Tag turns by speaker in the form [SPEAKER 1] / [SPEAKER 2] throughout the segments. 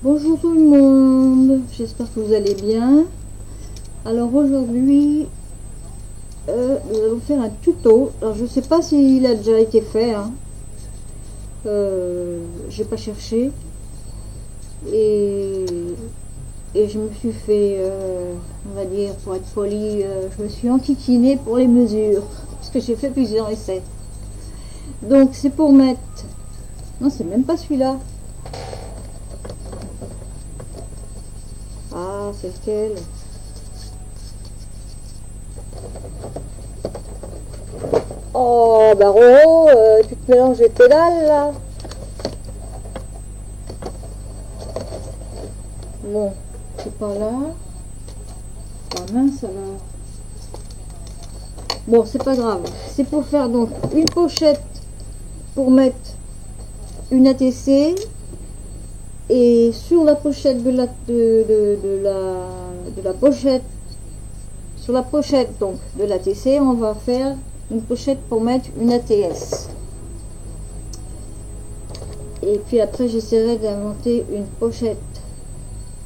[SPEAKER 1] Bonjour tout le monde, j'espère que vous allez bien. Alors aujourd'hui, nous allons faire un tuto. Alors je ne sais pas s'il a déjà été fait, hein. J'ai pas cherché et, je me suis fait, on va dire, pour être poli, je me suis enquiquinée pour les mesures parce que j'ai fait plusieurs essais. Donc c'est pour mettre, non c'est même pas celui-là. Ah, c'est lequel? Oh, bah Roro, tu te mélanges les pédales là. Bon, c'est pas là. Ah mince alors. Bon, c'est pas grave. C'est pour faire donc une pochette pour mettre une ATC. Et sur la pochette de la pochette, sur la pochette donc de l'ATC, on va faire une pochette pour mettre une ATS. Et puis après, j'essaierai d'inventer une pochette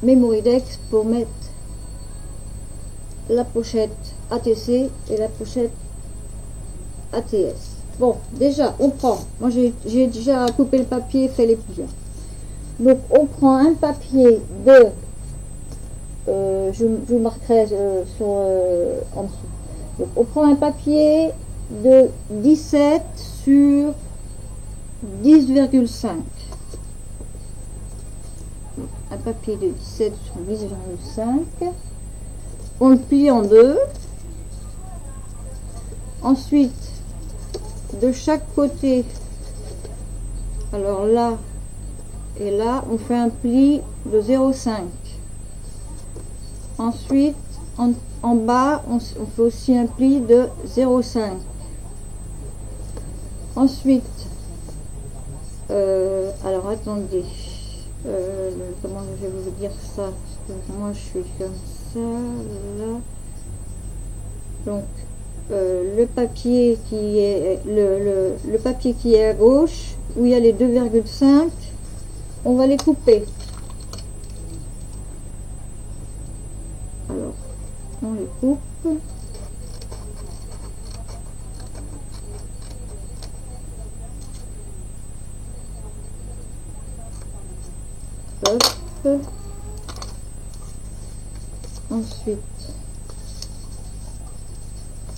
[SPEAKER 1] Memorydex pour mettre la pochette ATC et la pochette ATS. Bon, déjà, on prend. Moi, j'ai déjà coupé le papier, fait les plis. Donc, on prend un papier de... je vous marquerai en dessous. Donc, on prend un papier de 17 sur 10,5. Un papier de 17 sur 10,5. On le plie en deux. Ensuite, de chaque côté, alors là et là, on fait un pli de 0,5. Ensuite, en bas, on fait aussi un pli de 0,5. Ensuite, alors attendez, comment je vais vous dire ça, parce que moi je suis comme ça, là. Donc, le papier qui est le papier qui est à gauche, où il y a les 2,5, on va les couper. Alors, on les coupe. Hop. Ensuite,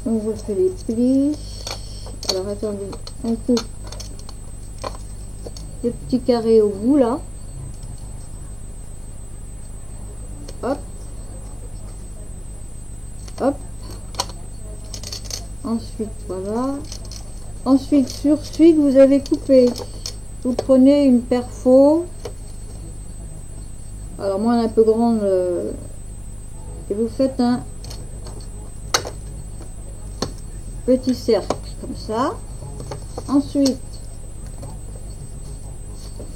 [SPEAKER 1] on refait les plis. Alors attendez, on coupe des petits carrés au bout là. Hop. Hop. Ensuite, voilà. Ensuite, sur celui que vous avez coupé, vous prenez une perfo. Alors moi, elle est un peu grande. Et vous faites un petit cercle comme ça. Ensuite,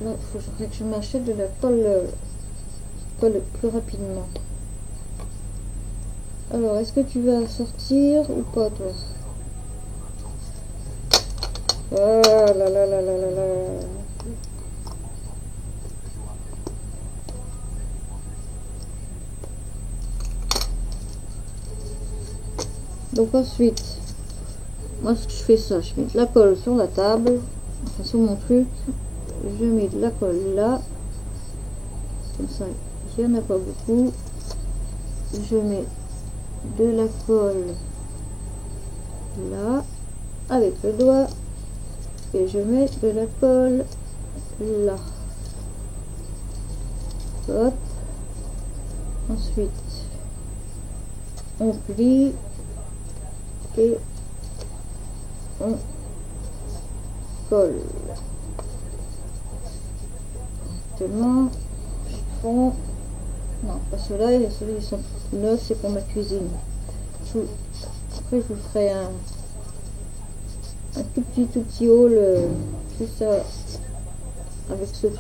[SPEAKER 1] il faudrait que je m'achète de la colle plus rapidement. Alors, est-ce que tu vas sortir ou pas, toi? Oh là là là là là là. Donc ensuite, moi ce que je fais ça, je mets de la colle sur la table, enfin sur mon truc, je mets de la colle là, comme ça, il n'y en a pas beaucoup. Je mets de la colle là, avec le doigt, et je mets de la colle là. Hop. Ensuite, on plie et on colle. Actuellement, chiffon. Non, pas ceux-là, ceux-là ils sont neufs, c'est pour ma cuisine. Après, je vous ferai un tout petit haul, tout ça, avec ce truc.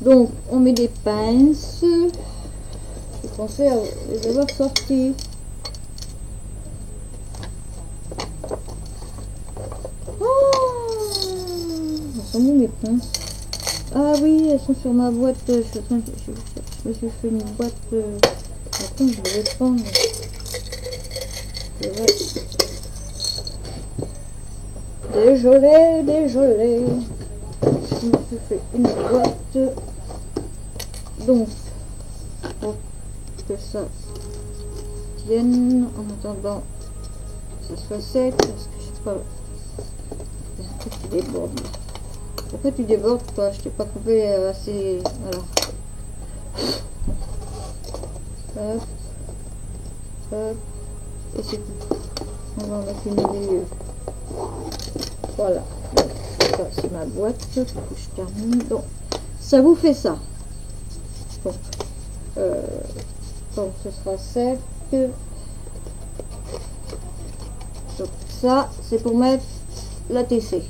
[SPEAKER 1] Donc, on met des pinces. Je pensais les avoir sortis. Oh, elles sont où mes pinces? Ah oui, elles sont sur ma boîte. Je me suis fait une boîte. Attends, je vais les prendre. Désolé, désolé. Je me suis fait une boîte. Donc, pour que ça tienne en attendant que ça soit sec, parce que je sais pas. Il y a un truc qui déborde. Pourquoi tu débordes toi? Je t'ai pas coupé assez. Voilà. Hop, hop, et c'est tout. On va en mettre une au milieu. Voilà. Donc, ça c'est ma boîte. Je termine. Donc, ça vous fait ça. Donc, quand ce sera sec. Donc ça, c'est pour mettre la TC.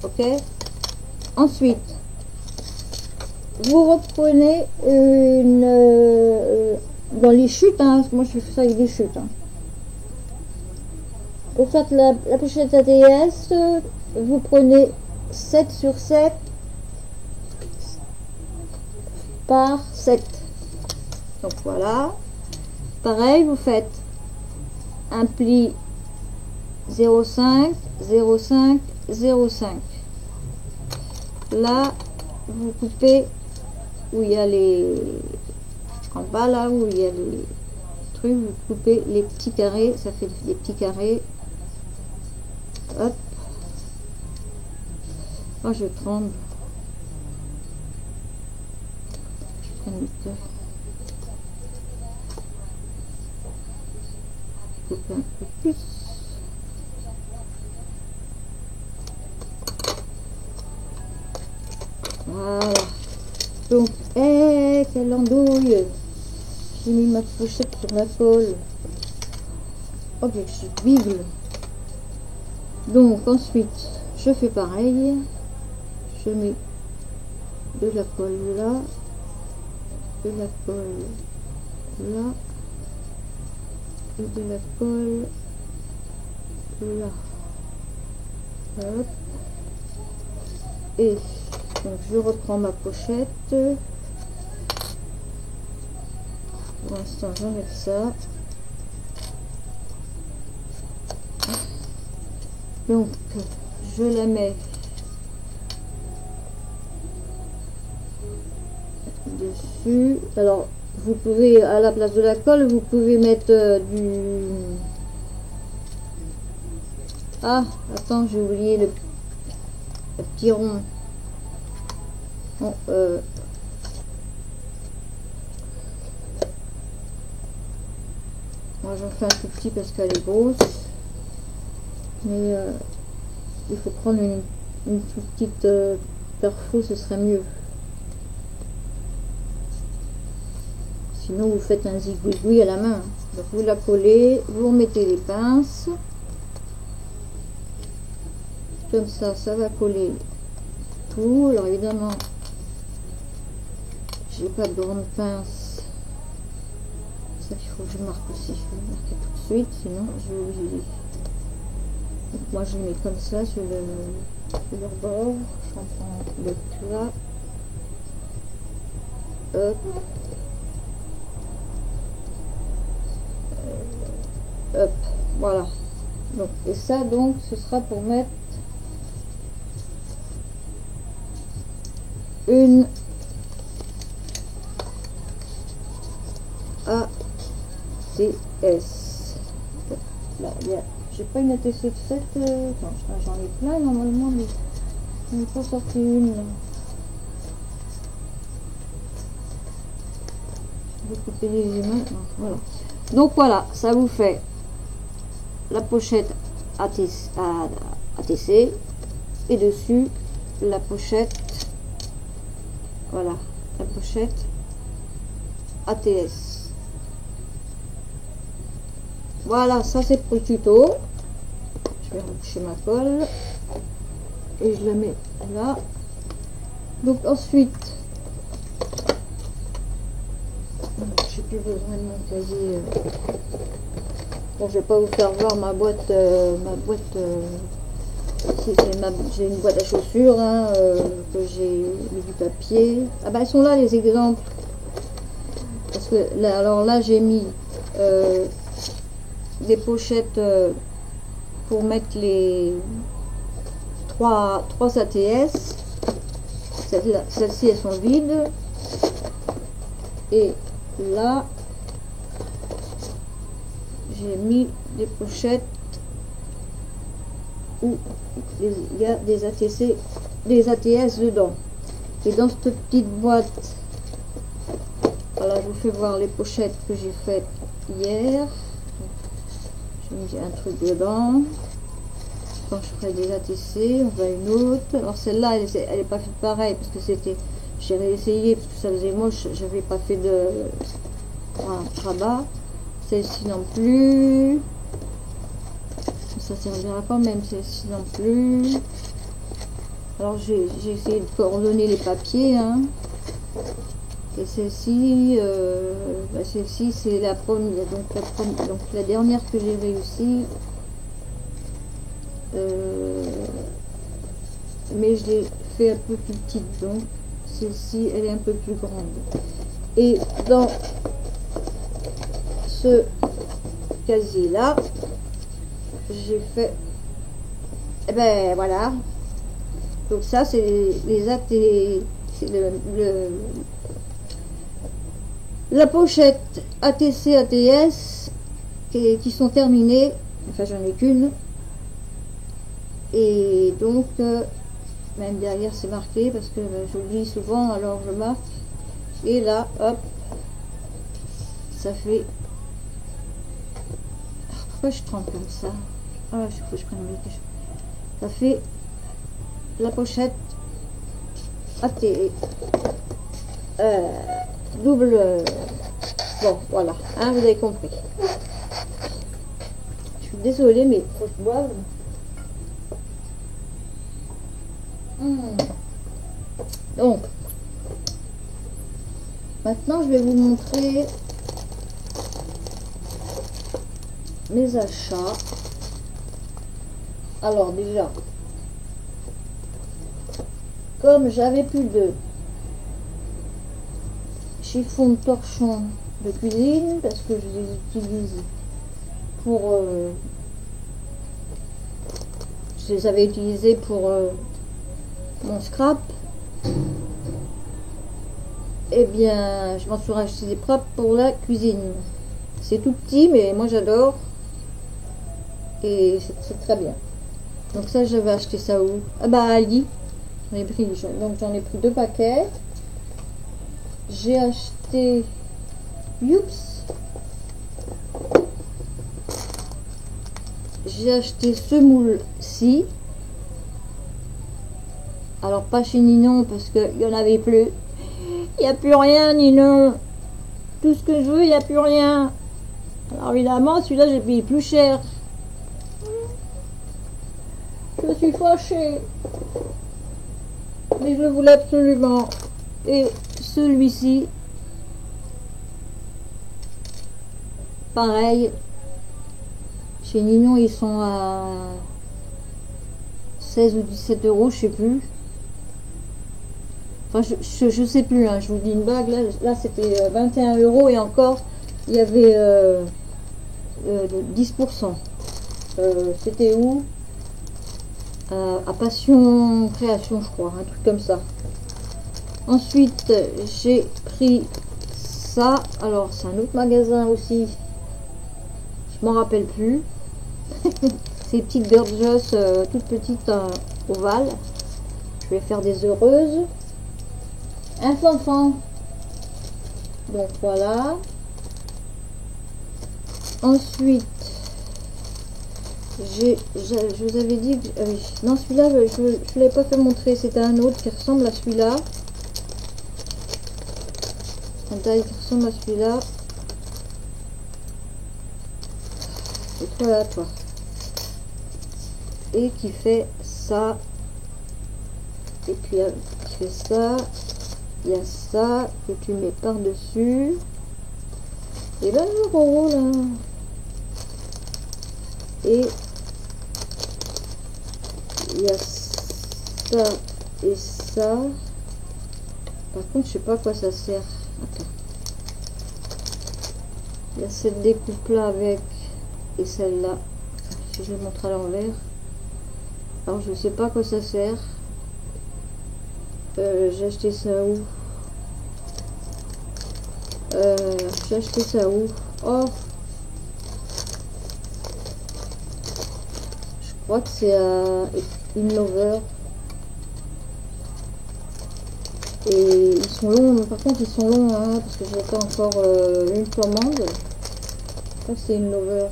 [SPEAKER 1] Ok. Ensuite, vous reprenez une dans les chutes, hein, moi je fais ça avec des chutes. Hein. Vous faites la pochette ATS, vous prenez 7 sur 7 par 7. Donc voilà. Pareil, vous faites un pli 0,5, 0,5, 0,5. Là, vous coupez où il y a les... En bas, là, où il y a les trucs, vous coupez les petits carrés. Ça fait des petits carrés. Hop. Oh, je tremble. Je prends une feuille. Couper un peu plus. Voilà. Donc, quelle andouille. J'ai mis ma pochette sur la colle. Oh, que je suis bigle. Donc, ensuite, je fais pareil. Je mets de la colle là. De la colle là. Et de la colle là. Hop. Et donc je reprends ma pochette. Pour l'instant j'enlève ça. Donc je la mets dessus. Alors vous pouvez, à la place de la colle, vous pouvez mettre du... Ah, attends, j'ai oublié le petit rond. Bon, moi j'en fais un tout petit parce qu'elle est grosse. Mais il faut prendre une toute petite perfo, ce serait mieux. Sinon vous faites un zigouigoui à la main. Donc vous la collez, vous remettez les pinces. Comme ça, ça va coller tout. Alors évidemment, j'ai pas de grande pince. Ça il faut que je marque aussi. Je vais marquer tout de suite, sinon je vais oublier. Donc moi je mets comme ça sur leur bord. J'en prends le plat. Hop. Hop. Voilà. Donc, et ça donc ce sera pour mettre une ATS. Là, j'ai pas une ATC de 7. J'en ai plein normalement, mais je n'ai pas sorti une. Là. Je vais couper les images. Voilà. Donc voilà, ça vous fait la pochette ATC et dessus la pochette. Voilà, la pochette ATS. Voilà, ça c'est pour le tuto. Je vais reboucher ma colle et je la mets là. Donc ensuite, j'ai plus besoin de mon casier. Bon, je vais pas vous faire voir ma boîte J'ai une boîte à chaussures hein, que j'ai mis du papier. Ah bah, ils sont là les exemples. Parce que là, alors là, j'ai mis des pochettes pour mettre les 3 ATS. Celles-ci, elles sont vides. Et là, j'ai mis des pochettes où il y a des ATC, des ATS dedans. Et dans cette petite boîte, voilà, je vous fais voir les pochettes que j'ai faites hier. J'ai mis un truc dedans. Quand je ferai des ATC, on va une autre. Alors celle-là, elle est pas faite pareil parce que c'était, j'ai réessayé parce que ça faisait moche. J'avais pas fait de rabat. Celle-ci non plus. Ça servira quand même, celle-ci non plus. Alors j'ai essayé de coordonner les papiers. Hein. Et celle-ci, celle-ci c'est la première. Donc la dernière que j'ai réussi. Mais je l'ai fait un peu plus petite. Donc celle-ci, elle est un peu plus grande. Et dans ce casier-là, j'ai fait, et ben voilà, donc ça c'est les AT, c'est la pochette ATC ATS qui sont terminées, enfin j'en ai qu'une, et donc même derrière c'est marqué parce que j'oublie souvent, alors je marque, et là hop, ça fait, pourquoi je trempe comme ça? Ah, je faut que je prenne quelque chose. Ça fait la pochette AT double. Bon, voilà, hein, vous avez compris. Je suis désolée, mais faut se boire. Donc, maintenant, je vais vous montrer mes achats. Alors déjà, comme j'avais plus de chiffon de torchon de cuisine, parce que je les utilise pour... je les avais utilisés pour mon scrap, et bien, je m'en suis racheté des propres pour la cuisine. C'est tout petit, mais moi j'adore. Et c'est très bien. Donc ça, j'avais acheté ça où? Ah bah à Aldi. Donc j'en ai pris 2 paquets. J'ai acheté... Youps. J'ai acheté ce moule-ci. Alors pas chez Ninon parce qu'il n'y en avait plus. Il n'y a plus rien, Ninon. Tout ce que je veux, il n'y a plus rien. Alors évidemment, celui-là, j'ai payé plus cher. Je suis fâchée. Mais je le voulais absolument. Et celui-ci, pareil. Chez Ninon, ils sont à 16 ou 17 euros, je sais plus. Enfin, je sais plus, hein, je vous dis une blague. Là c'était 21 euros et encore, il y avait 10%. C'était où? À Passion Création, je crois, un truc comme ça. Ensuite, j'ai pris ça. Alors, c'est un autre magasin aussi. Je m'en rappelle plus. Ces petites gorgeous, toutes petites ovales. Je vais faire des heureuses. Un fanfan. Donc voilà. Ensuite, je vous avais dit que, non, celui-là je ne l'ai pas fait montrer, c'était un autre qui ressemble à celui-là, un taille qui ressemble à celui-là. Et voilà toi, et qui fait ça, et puis qui fait ça. Il y a ça que tu mets par dessus, et ben le gros là, et il y a ça et ça. Par contre, je sais pas à quoi ça sert. Attends. Il y a cette découpe là avec et celle-là. Si je le montre à l'envers. Alors, je sais pas à quoi ça sert. J'ai acheté ça où? J'ai acheté ça où? Oh! Je crois que c'est à Inlover. Et ils sont longs, par contre ils sont longs, hein, parce que j'ai pas encore une commande. Je crois que c'est Inlover.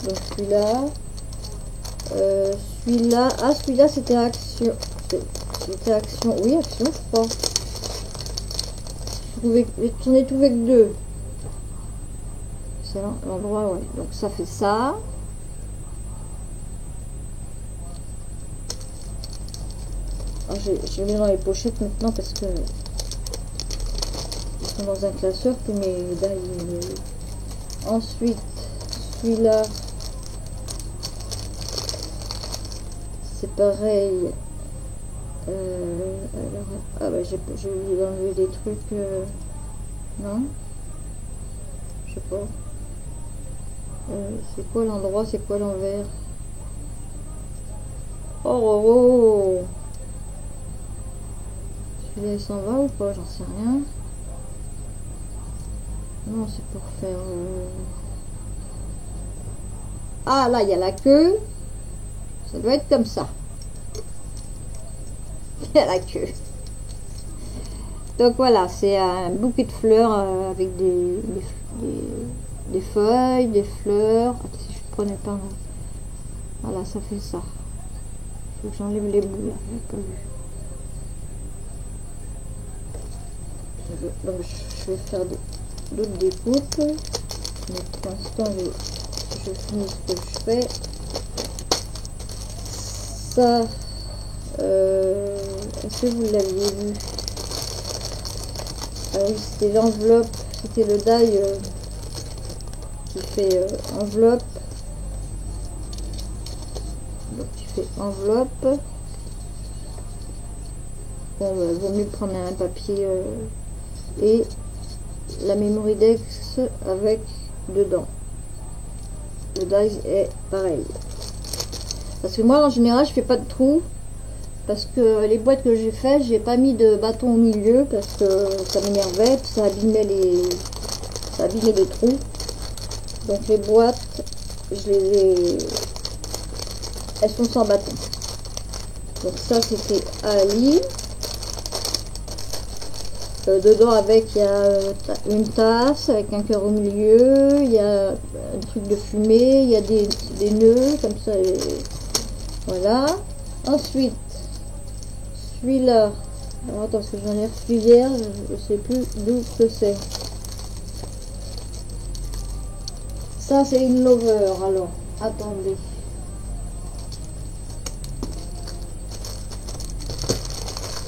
[SPEAKER 1] Donc celui-là. Celui-là. Ah, celui-là c'était Action. C'était Action. Oui, Action, je crois. J'en ai trouvé que deux. C'est l'endroit, ouais. Donc ça fait ça. Je mets dans les pochettes maintenant parce que ils sont dans un classeur tous mes médailles. Ensuite, celui-là, c'est pareil. Alors, ah bah j'ai oublié d'enlever des trucs. Non, je sais pas. C'est quoi l'endroit? C'est quoi l'envers? Oh, oh, oh. Celui-là il s'en va ou pas? J'en sais rien. Non, c'est pour faire... Ah, là, il y a la queue. Ça doit être comme ça. Il y a la queue. Donc voilà, c'est un bouquet de fleurs avec des feuilles, des fleurs. Attends, si je prenais pas... Voilà, ça fait ça. Il faut que j'enlève les bouts là. J'ai pas vu. Donc je vais faire d'autres découpes. Mais pour l'instant, je finis ce que je fais. Ça, est-ce que vous l'aviez vu? Ah oui, c'était l'enveloppe, c'était le die qui fait enveloppe. Donc tu fais enveloppe. Bon, vaut mieux prendre un papier et la Memorydex avec dedans. Le die est pareil. Parce que moi en général je fais pas de trous. Parce que les boîtes que j'ai faites, j'ai pas mis de bâton au milieu parce que ça m'énervait, ça abîmait les trous. Donc les boîtes, elles sont sans bâton. Donc ça c'était Ali. Dedans avec il y a une tasse avec un cœur au milieu, il y a un truc de fumée, il y a des nœuds comme ça. Voilà. Ensuite, celui-là, alors attends, parce que j'en ai reçu hier, je ne sais plus d'où que c'est. Ça c'est une lover, alors attendez.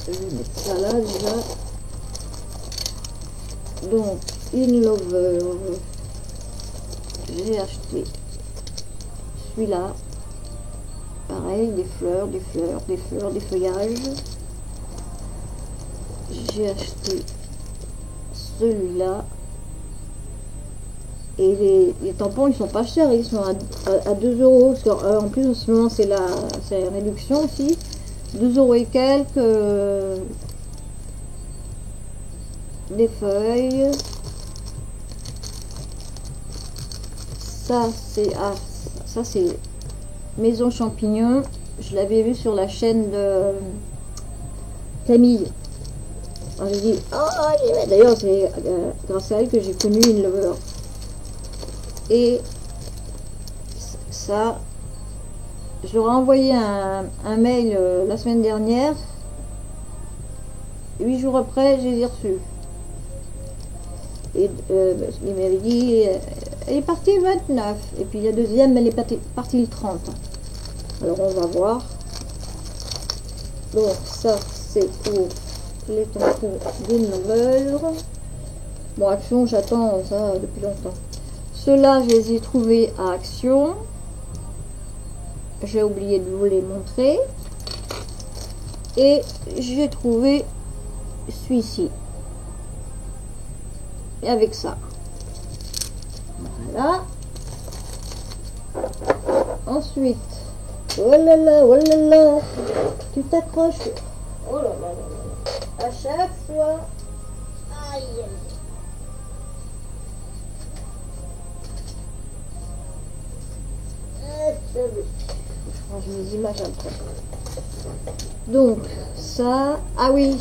[SPEAKER 1] Je vais mettre ça là déjà. Donc, une lover, j'ai acheté celui-là. Pareil, des fleurs, des fleurs, des fleurs, des feuillages. J'ai acheté celui-là. Et les tampons, ils sont pas chers, ils sont à 2 euros. En plus, en ce moment, c'est la réduction aussi. 2 euros et quelques. Des feuilles. Ça, c'est Maison Champignon. Je l'avais vu sur la chaîne de Camille. J'ai dit, oh, d'ailleurs, c'est grâce à elle que j'ai connu Inlover. Et ça, je leur ai envoyé un mail la semaine dernière. 8 jours après, je les ai reçus. Et il m'avait dit, elle est partie le 29. Et puis la deuxième, elle est partie le 30. Alors on va voir. Donc ça, c'est pour les tampons d'Inlover. Bon, Action, j'attends ça depuis longtemps. Ceux-là, je les ai trouvés à Action. j'ai oublié de vous les montrer. Et j'ai trouvé celui-ci. Et avec ça. Voilà. Ensuite, oh là là, oh là là, tu t'accroches. Oh là là là là. À chaque fois. Aïe. Je range mes images après. Donc, ça. Ah oui,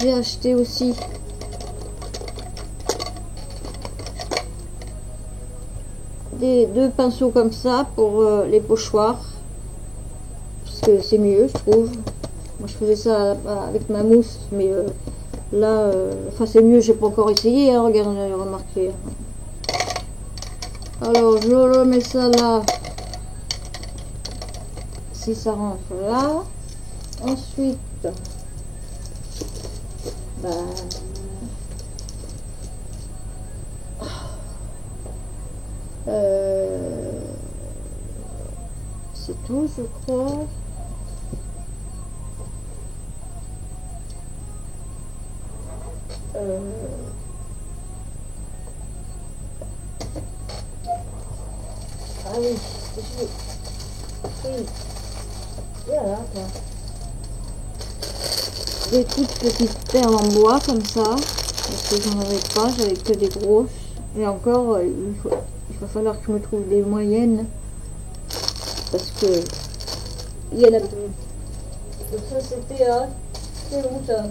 [SPEAKER 1] j'ai acheté aussi deux pinceaux comme ça pour les pochoirs. Parce que c'est mieux, je trouve. Moi, je faisais ça avec ma mousse, mais là, enfin, c'est mieux. J'ai pas encore essayé, hein, regardez, remarquez. Alors, je remets ça là. Si ça rentre là. Ensuite, bah, c'est tout, je crois. Ah oui, voilà, des toutes petites perles en bois comme ça, parce que j'en avais pas, j'avais que des grosses. Et encore, il va falloir que je me trouve des moyennes, parce que il y en a plus. Donc ça c'était à, c'est où ça?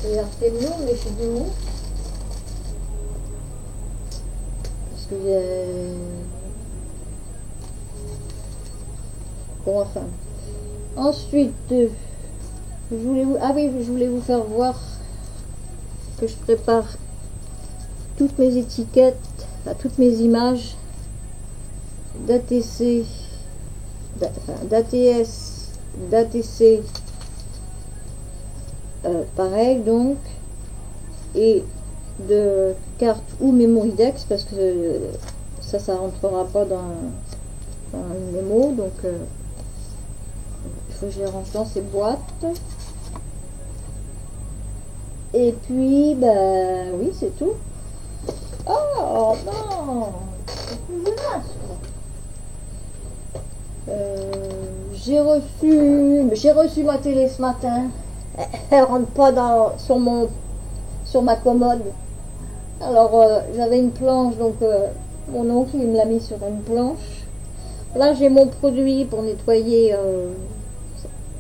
[SPEAKER 1] C'est Artemio, mais chez du mou. Parce que bon, enfin. Ensuite, je voulais vous faire voir que je prépare toutes mes étiquettes, enfin, toutes mes images d'ATC, d'ATS, d'ATC, pareil donc, et de carte ou mémoridex, parce que ça rentrera pas dans une mémo, donc il faut que je les range dans ces boîtes. Et puis, bah oui, c'est tout. Oh non, c'est plus menace. J'ai reçu ma télé ce matin. Elle rentre pas sur ma commode. Alors j'avais une planche, donc mon oncle il me l'a mis sur une planche. Là j'ai mon produit pour nettoyer.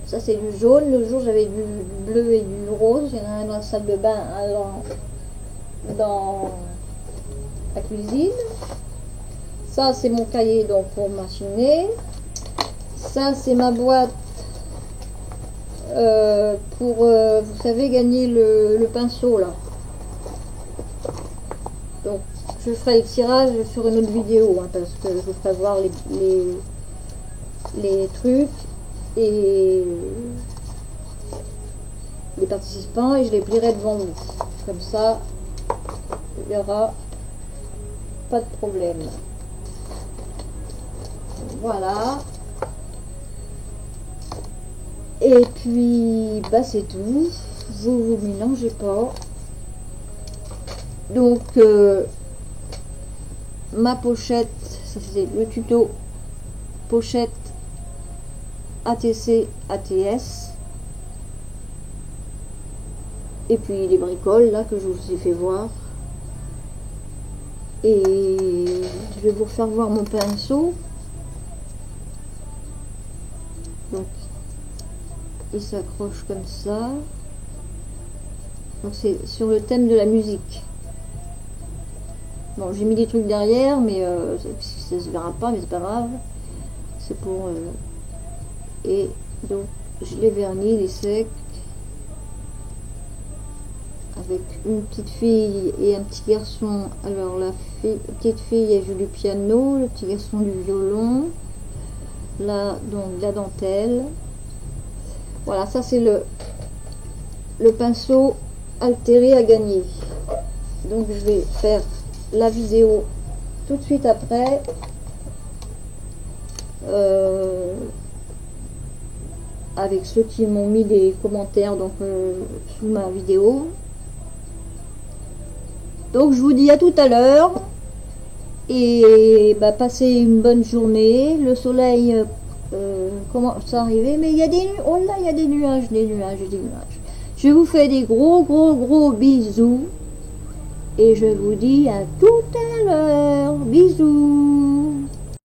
[SPEAKER 1] Ça c'est du jaune. Le jour j'avais du bleu et du rose. Il y en a un dans la salle de bain, un dans la cuisine. Ça c'est mon cahier donc pour machiner. Ça c'est ma boîte pour vous savez gagner le pinceau là. Donc je ferai le tirage sur une autre vidéo hein, parce que je vous ferai voir les trucs et les participants et je les plierai devant vous. Comme ça, il n'y aura pas de problème. Voilà. Et puis, bah c'est tout. Vous mélangez pas. Donc, ma pochette, ça c'est le tuto pochette ATC ATS. Et puis les bricoles là que je vous ai fait voir. Et je vais vous faire voir mon pinceau. Donc il s'accroche comme ça. Donc c'est sur le thème de la musique. Bon, j'ai mis des trucs derrière, mais ça se verra pas, mais c'est pas grave. C'est pour et donc je l'ai verni, les secs, avec une petite fille et un petit garçon. Alors la petite fille elle joue du piano, le petit garçon du violon. Là donc la dentelle. Voilà, ça c'est le pinceau altéré à gagner. Donc je vais faire la vidéo tout de suite après avec ceux qui m'ont mis des commentaires donc sous ma vidéo. Donc je vous dis à tout à l'heure et bah, passez une bonne journée. Le soleil commence à arriver, mais il y a des oh là, il y a des nuages, des nuages, des nuages. Je vous fais des gros bisous et je vous dis à tout à l'heure. Bisous.